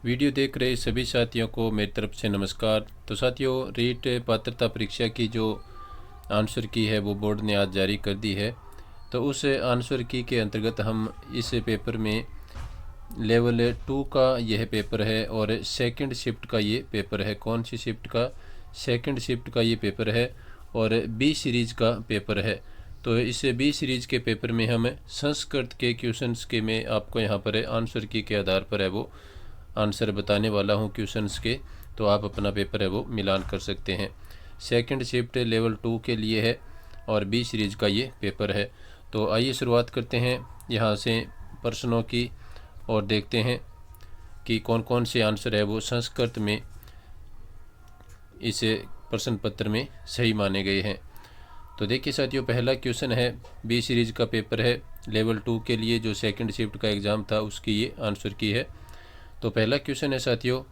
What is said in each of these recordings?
Video देख रहे सभी साथियों को मेरी तरफ से नमस्कार। तो साथियों, रीट पात्रता परीक्षा की जो आंसर की है वो बोर्ड ने आज जारी कर दी है। तो उस आंसर की के अंतर्गत हम इस पेपर में लेवल 2 का यह पेपर है और सेकंड शिफ्ट का ये पेपर है। कौन सी शिफ्ट का? सेकंड शिफ्ट का ये पेपर है और बी सीरीज़ का पेपर है। तो इस बी सीरीज़ के पेपर में हम संस्कृत के क्वेश्चंस के में आपको यहाँ पर आंसर की के आधार पर है वो आंसर बताने वाला हूँ क्वेश्चंस के। तो आप अपना पेपर है वो मिलान कर सकते हैं। सेकंड शिफ्ट लेवल 2 के लिए है और बी सीरीज़ का ये पेपर है। तो आइए शुरुआत करते हैं यहाँ से प्रश्नों की और देखते हैं कि कौन कौन से आंसर है वो संस्कृत में इस प्रश्न पत्र में सही माने गए हैं। तो देखिए साथियों, पहला क्वेश्चन है, बी सीरीज़ का पेपर है लेवल 2 के लिए जो सेकंड शिफ्ट का एग्ज़ाम था उसकी ये आंसर की है। तो पहला क्वेश्चन है साथियों,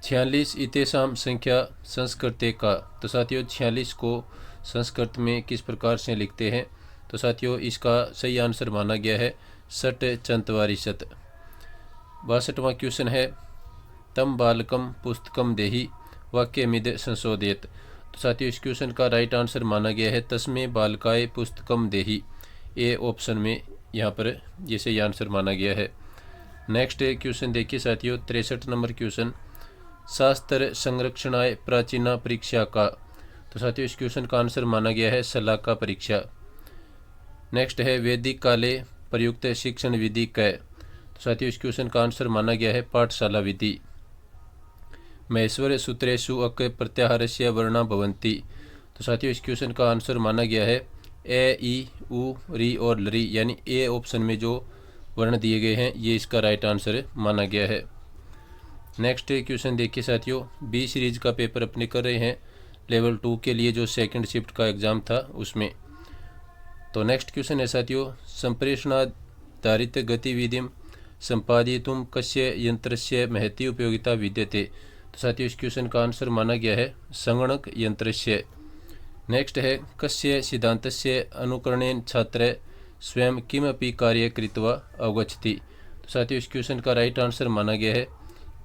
46 इतेसाम संख्या संस्कृते का। तो साथियों 46 को संस्कृत में किस प्रकार से लिखते हैं? तो साथियों इसका सही आंसर माना गया है षट चंतवारिशत। 62वां क्वेश्चन है, तम बालकम पुस्तकम देहि वाक्यमिद संशोधित। तो साथियों इस क्वेश्चन का राइट आंसर माना गया है तस्मे बालकाय पुस्तकम देहि। ए ऑप्शन में यहाँ पर ये सही आंसर माना गया है। नेक्स्ट क्वेश्चन देखिए साथियों, 63 नंबर क्वेश्चन, शास्त्र संरक्षणाय प्राचीना परीक्षा का। तो साथियों इस क्वेश्चन का आंसर माना गया है सलाका परीक्षा। नेक्स्ट है, वैदिक काले प्रयुक्त शिक्षण विधि कै। तो साथियों इस क्वेश्चन का आंसर माना गया है पाठशाला विधि। महेश्वर सूत्रेषु अक प्रत्याहारस्य वर्णा भवन्ति। तो साथियों इस क्वेश्चन का आंसर माना गया है ए, ई, उ, री और लरी, यानी ए ऑप्शन में जो वर्ण दिए गए हैं ये इसका राइट आंसर माना गया है। नेक्स्ट क्वेश्चन देखिए साथियों, बी सीरीज़ का पेपर अपने कर रहे हैं लेवल 2 के लिए जो सेकंड शिफ्ट का एग्ज़ाम था उसमें। तो नेक्स्ट क्वेश्चन है साथियों, संप्रेषणाधारित गतिविधिम संपादितुम कस्य यंत्रस्य महती उपयोगिता विद्यते। तो साथियों इस क्वेश्चन का आंसर माना गया है संगणक यंत्रस्य। नेक्स्ट है, कस्य सिद्धांतस्य अनुकरणेन छात्र स्वयं किमपि कार्य कृत्वा अवगच्छति। तो साथियों इस क्वेश्चन का राइट आंसर माना गया है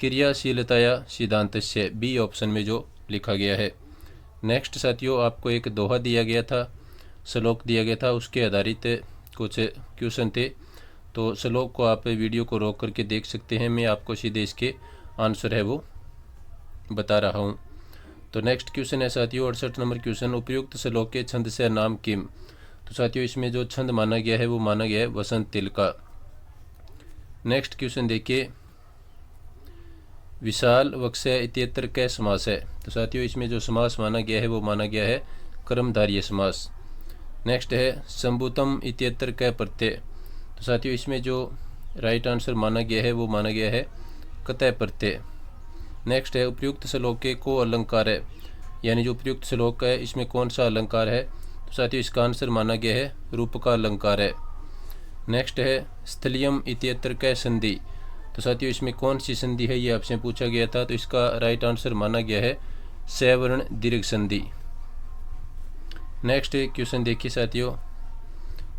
क्रियाशीलताया सिद्धांतस्य। बी ऑप्शन में जो लिखा गया है। नेक्स्ट साथियों, आपको एक दोहा दिया गया था, श्लोक दिया गया था, उसके आधारित कुछ क्वेश्चन थे। तो श्लोक को आप वीडियो को रोक करके देख सकते हैं, मैं आपको सीधे इसके आंसर है वो बता रहा हूँ। तो नेक्स्ट क्वेश्चन है साथियों, 68 नंबर क्वेश्चन, उपयुक्त श्लोक के छंद से नाम किम। तो साथियों इसमें जो छंद माना गया है वो माना गया है वसंत तिल का। नेक्स्ट क्वेश्चन देखिए, विशाल वक्ष्य इत्यत्र कै समास है। तो साथियों इसमें जो समास माना गया है वो माना गया है कर्मधारय समास। नेक्स्ट है, संभूतम इत्यत्र कै प्रत्यय। तो साथियों इसमें जो राइट आंसर माना गया है वो माना गया है कतय प्रत्यय। नेक्स्ट है, उपयुक्त श्लोक के को अलंकार है, यानी जो उपयुक्त श्लोक है इसमें कौन सा अलंकार है। तो साथियों इसका आंसर माना गया है रूप का अलंकार है। नेक्स्ट है, स्थलियम इत्यत्र कै संधि। तो साथियों इसमें कौन सी संधि है ये आपसे पूछा गया था। तो इसका राइट आंसर माना गया है सवर्ण दीर्घ संधि। नेक्स्ट क्वेश्चन देखिए साथियों,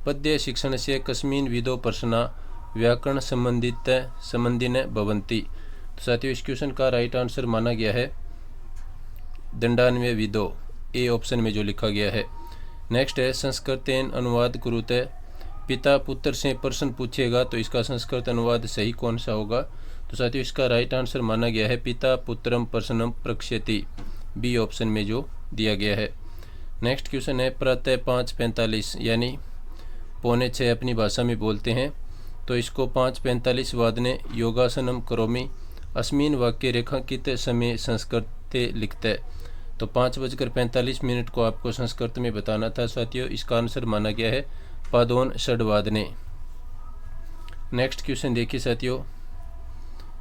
पद्य शिक्षण से कस्मिन विदो प्रश्ना व्याकरण संबंधिन भवन्ति। तो साथियों इस क्वेश्चन का राइट आंसर माना गया है दंडान्वय विदो। ए ऑप्शन में जो लिखा गया है। नेक्स्ट है, संस्कृतेन अनुवाद कुरुते। पिता पुत्र से प्रश्न पूछेगा तो इसका संस्कृत अनुवाद सही कौन सा होगा। तो साथियों इसका राइट आंसर माना गया है पिता पुत्रम प्रश्नम प्रक्षेति। बी ऑप्शन में जो दिया गया है। नेक्स्ट क्वेश्चन है, प्रातः 5:45 यानी 5:45 अपनी भाषा में बोलते हैं। तो इसको 5:45 वादने योगासनम करोमि अस्मिन वाक्य रेखांकित समय संस्कृते लिखते। तो 5:45 को आपको संस्कृत में बताना था साथियों। इसका आंसर माना गया है पादोन षड्वादने। नेक्स्ट क्वेश्चन देखिए साथियों,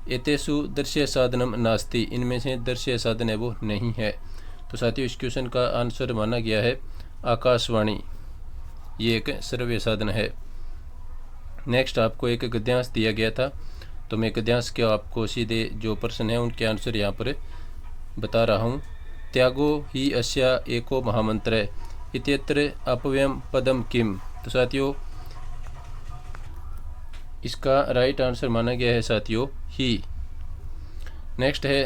एतेषु दृश्य साधनम नास्ति। इनमें से दृश्य साधन है वो नहीं है। तो साथियों इस क्वेश्चन का आंसर माना गया है आकाशवाणी, ये एक श्रव्य साधन है। नेक्स्ट आपको एक गद्यांश दिया गया था, तो मैं गद्यांश के आपको सीधे जो प्रश्न है उनके आंसर यहाँ पर बता रहा हूँ। त्यागो ही अस्या एको महामंत्र इत्यत्र अपव्यम पदम किम। तो साथियों इसका राइट आंसर माना गया है साथियों ही। नेक्स्ट है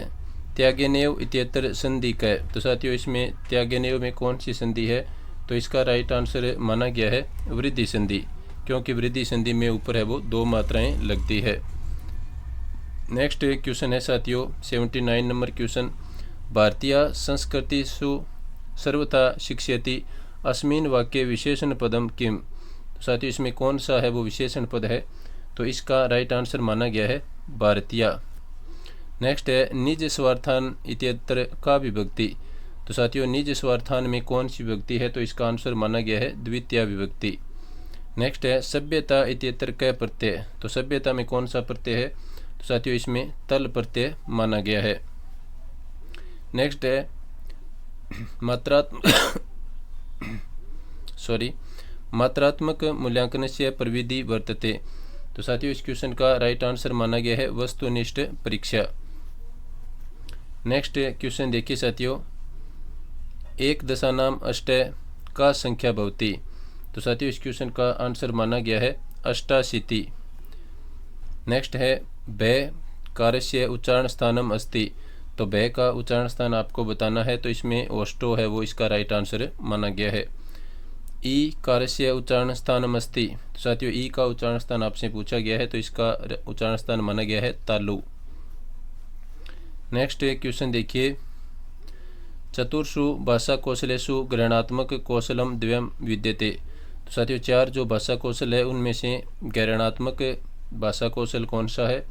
त्यागेनेव इत्यत्र संधि क। तो साथियों इसमें त्यागेनेव में कौन सी संधि है? तो इसका राइट आंसर माना गया है वृद्धि संधि, क्योंकि वृद्धि संधि में ऊपर है वो 2 मात्राएं लगती है। नेक्स्ट क्वेश्चन है साथियों 79 नंबर क्वेश्चन, भारतीय संस्कृतिषु सर्वथा शिक्षयति अस्मिन् वाक्ये विशेषण पदम किम। तो साथियों इसमें कौन सा है वो विशेषण पद है? तो इसका राइट आंसर माना गया है भारतीय। नेक्स्ट है निज स्वार्थान इत्यत्र का विभक्ति। तो साथियों निज स्वार्थान में कौन सी विभक्ति है? तो इसका आंसर माना गया है द्वितीय विभक्ति। नेक्स्ट है सभ्यता इत्यत्र क प्रत्यय। तो सभ्यता में कौन सा प्रत्यय है? तो साथियों इसमें तल प्रत्यय माना गया है। नेक्स्ट है मात्रात्मक मूल्यांकन से प्रविधि वर्तते। तो साथियों इस क्वेश्चन का राइट आंसर माना गया है वस्तुनिष्ठ परीक्षा। नेक्स्ट क्वेश्चन देखिए साथियों, एक दशानाम अष्ट का संख्या भवति। तो साथियों इस क्वेश्चन का आंसर माना गया है अष्टाशीति। नेक्स्ट है भय कारस्य उच्चारण स्थानम अस्ति। तो भय का उच्चारण स्थान आपको बताना है, तो इसमें ओष्टो है वो इसका राइट आंसर माना गया है। ई कारस्य उच्चारण स्थानम अस्ति। तो साथियों ई का उच्चारण स्थान आपसे पूछा गया है, तो इसका उच्चारण स्थान माना गया है तालु। नेक्स्ट क्वेश्चन देखिए, चतुर्षु भाषा कौशलेषु ग्रहणात्मक कौशलम द्वयम विद्यते। तो साथियों 4 जो भाषा कौशल है उनमें से ग्रहणात्मक भाषा कौशल कौन सा है?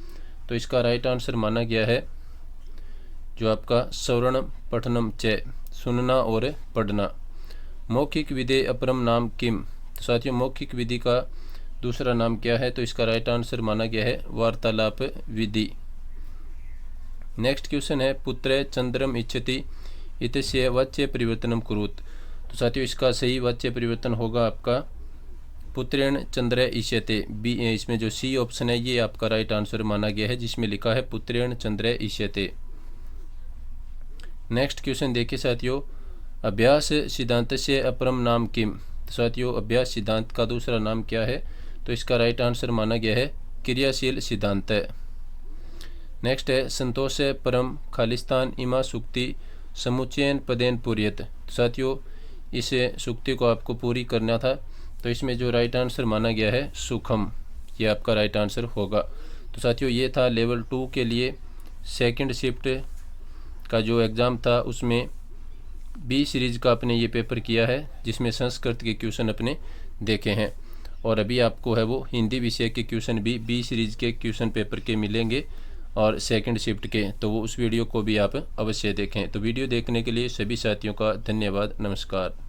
तो इसका राइट आंसर माना गया है जो आपका श्रवण पठनम च, सुनना और पढ़ना। मौखिक विधि अपरम नाम किम। तो साथियों मौखिक विधि का दूसरा नाम क्या है? तो इसका राइट आंसर माना गया है वार्तालाप विधि। नेक्स्ट क्वेश्चन है पुत्र चंद्रम इच्छति इत्यस्य वाच्य परिवर्तनम कुरुत। तो साथियों इसका सही वाच्य परिवर्तन होगा आपका पुत्रेण चंद्र इष्यते। बी इसमें जो सी ऑप्शन है ये आपका राइट आंसर माना गया है, जिसमें लिखा है पुत्रेण चंद्र इष्यते। नेक्स्ट क्वेश्चन देखिए साथियों, अभ्यास सिद्धांत से अपरम नाम किम। तो साथियों अभ्यास सिद्धांत का दूसरा नाम क्या है? तो इसका राइट आंसर माना गया है क्रियाशील सिद्धांत। नेक्स्ट है संतोष परम खालिस्तान इमा सुक्ति समुच्चयन पदेन पूर्यत। तो साथियों इस सुक्ति को आपको पूरी करना था, तो इसमें जो राइट आंसर माना गया है सुखम, ये आपका राइट आंसर होगा। तो साथियों ये था लेवल 2 के लिए सेकंड शिफ्ट का जो एग्ज़ाम था, उसमें बी सीरीज़ का अपने ये पेपर किया है, जिसमें संस्कृत के क्वेश्चन अपने देखे हैं। और अभी आपको है वो हिंदी विषय के क्वेश्चन भी बी सीरीज़ के क्वेश्चन पेपर के मिलेंगे और सेकंड शिफ्ट के, तो वो उस वीडियो को भी आप अवश्य देखें। तो वीडियो देखने के लिए सभी साथियों का धन्यवाद। नमस्कार।